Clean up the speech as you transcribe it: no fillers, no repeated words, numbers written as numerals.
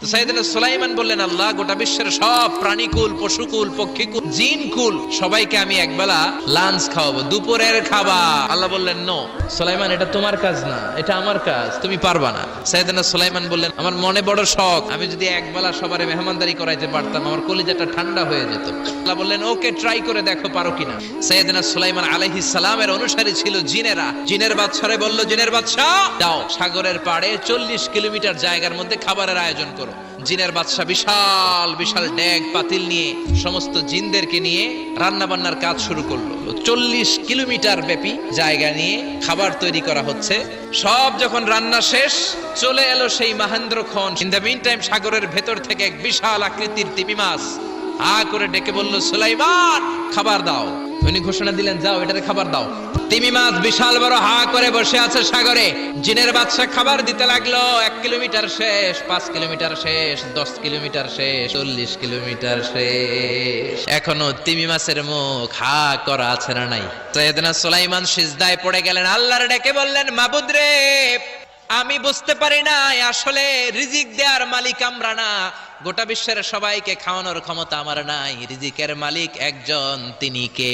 তো সাইয়েদনা সুলাইমান বললেন, আল্লাহ, গোটা বিশ্বের সব প্রাণীকুল, পশুকুল, পক্ষীকুল, জিনকুল সবাইকে আমি একবেলা লাঞ্চ খাওয়াবো, দুপুরের খাবার। আল্লাহ বললেন, নো সুলাইমান, এটা তোমার কাজ না, এটা আমার কাজ, তুমি পারবা না। সাইয়েদনা সুলাইমান বললেন, আমার মনে বড় শখ, আমি যদি একবেলা সবারে মেহমানদারি করাইতে পারতাম, আমার কলিজাটা ঠান্ডা হয়ে যেত। আল্লাহ বললেন, ওকে, ট্রাই করে দেখো পারো কিনা। সাইয়েদনা সুলাইমান আলাইহিস সালামের অনুসারী ছিল জিনেরা। জিনের বাদশারে বলল, জিনের বাদশা, যাও সাগরের পাড়ে 40 কিলোমিটার জায়গার মধ্যে খাবারের আয়োজন করো। জিনের বাদশা বিশাল বিশাল ডেক পাতিল নিয়ে সমস্ত জিনদেরকে নিয়ে রান্না বান্নার কাজ শুরু করলো। 40 কিলোমিটার ব্যাপী জায়গা নিয়ে খাবার তৈরি করা হচ্ছে। সব যখন রান্না শেষ, চলে এলো সেই মহেন্দ্রক্ষণ। ইন দ্য মিন টাইম সাগরের ভেতর থেকে এক বিশাল আকৃতির তিমি মাছ হা করে ডেকে বলল, সুলাইমান, খাবার দাও। উনি ঘোষণা দিলেন, যাও এটারে খাবার দাও। তিমি মাছ বিশাল বড় হা করে বসে আছে সাগরে। জিনের বাদশা খাবার দিতে লাগলো। 1 কিলোমিটার শেষ, 5 কিলোমিটার শেষ, 10 কিলোমিটার শেষ, 40 কিলোমিটার শেষ, এখনো তিমি মাছের মুখ হা করা আছে না নাই? সাইয়েদনা সুলাইমান সিজদায় পড়ে গেলেন, আল্লাহর ডেকে বললেন, মাবুদ রে, আমি বুঝতে পারি না আসলে রিজিক দেওয়ার মালিক আমরা না, গোটা বিশ্বের সবাইকে খাওয়ানোর ক্ষমতা আমার নাই, রিজিকের মালিক একজন, তিনি কে?